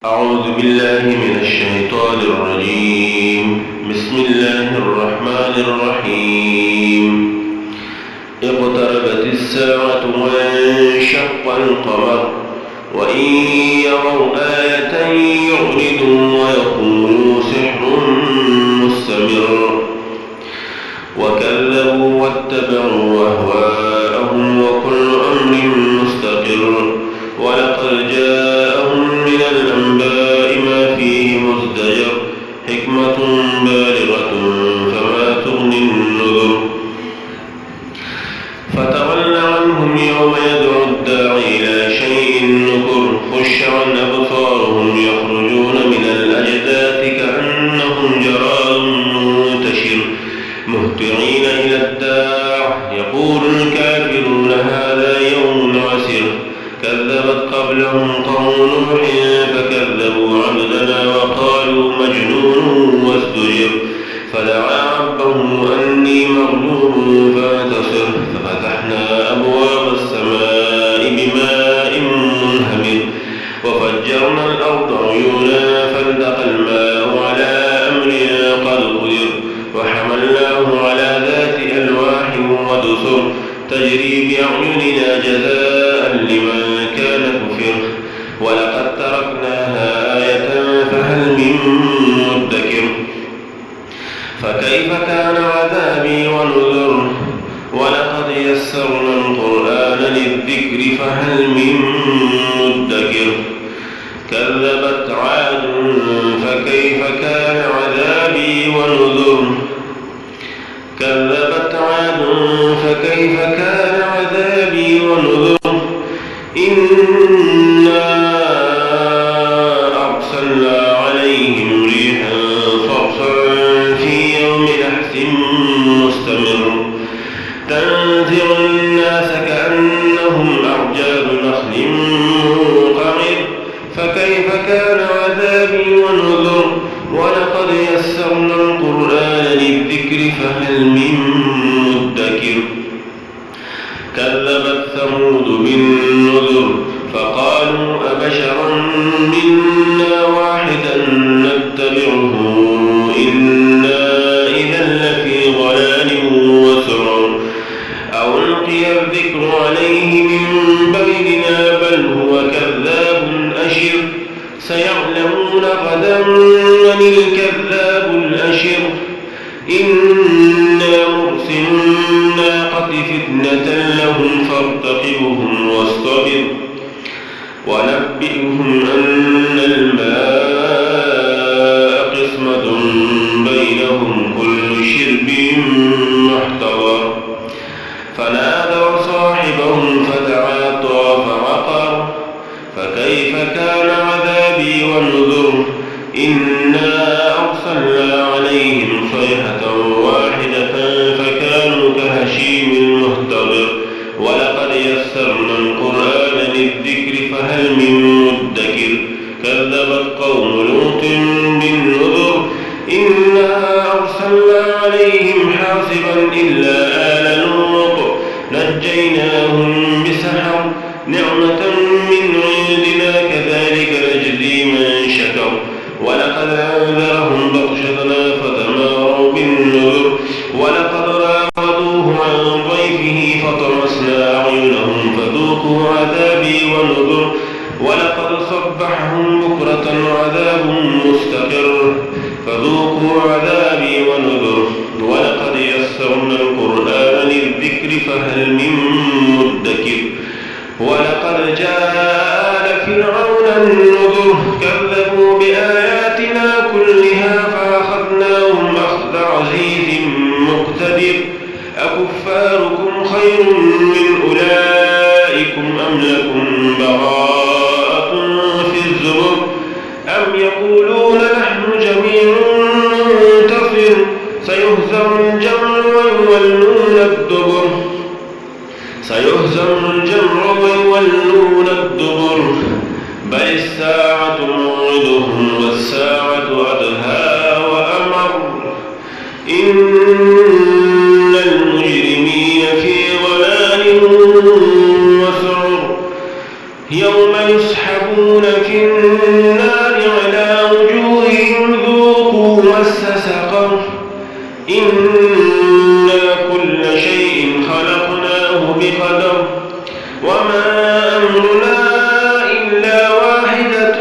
أعوذ بالله من الشيطان الرجيم. بسم الله الرحمن الرحيم. اقتربت الساعة وانشق القمر وإن يروا آية يعرضوا ويقولوا سحر مستمر وكذبوا واتبعوا أهواءهم وكل أمر مستقر ولقد جاءهم من الأنباء ما فيه مزدجر حكمة بالغة فما تغني النذر فتول عنهم يوم يدعو الداعي إلى شيء نكر خش عن أبصارهم يخرجون من الأجداث كأنهم جراد منتشر مهطعين إلى الداع يقول الكافرون هذا يوم عسر كذبت قبلهم قوم نوح فكذبوا عبدنا وقالوا مجنون وازدجر فدعا ربه أني مغلوب فانتصر ففتحنا أبواب السماء بماء منهمر وفجرنا الأرض عيونا فالتقى الماء على أمر قد قدر وحملناه على ذات ألواح ودسر تجري بأعيننا جزاء لمن كان كفر ولقد تركناها آية فهل من مدكر فكيف كان عذابي ونذر ولقد يسرنا القرآن للذكر فهل من مدكر كذبت عاد فكيف كان عذابي ونذر كذبت عاد فكيف كان عذابي ونذر إنا أرسلنا عليهم ريحا صرصرا في يوم نحس مستمر تنزع الناس كأنهم أعجاز نخل منقعر فكيف كان عذابي ونذر ولقد يسرنا القرآن للذكر فهل من مدكر كذبت ثمود بالنذر فقالوا أبشرا منا واحدا نتبعه إنا إذا لفي ضلال وسعر أو ألقي الذكر عليه من بيننا بل هو كذاب أشر سيعلمون غدا من الكذاب الأشر إنا مرسل الناقة فتنة لهم فارتقبهم واصطبر ونبئهم أن الماء قسمة بينهم كل شرب محتضر فنادوا صاحبهم فتعاطى فعقر فكيف كان عذابي ونذر إنا أرسلنا عليهم صيحة واحدة فكانوا كهشيم المهتضر ولقد يسرنا القرآن للذكر فهل من مدكر كذبت قوم لوط بالنذر إنا أرسلنا عليهم حاصبا إلا آل لوط نجيناهم بسحر نعمة من عندنا كذلك نجزي من شكر ولقد أنذرهم بطشتنا فتماروا بالنذر ولقد راودوه عن ضيفه فطمسنا أعينهم فذوقوا عذابي ونذر ولقد صبحهم بكرة عذاب مستقر فذوقوا عذابي ونذر ولقد يسرنا القرآن للذكر فهل من مدكر ولقد جاء آل فرعون النذر كذبوا بآياتنا كلها فأخذناهم أخذ عزيز مقتدر أكفاركم خير من أولئكم أم لكم براءة في الزبر أم يقولون نحن جميع منتصر سيهزم الجمع ويولون الدبر بل الساعة موعدهم والساعة أدهى وأمر إن المجرمين في ضلال وسعر يوم يسحبون في النار أمرنا إلا واحدة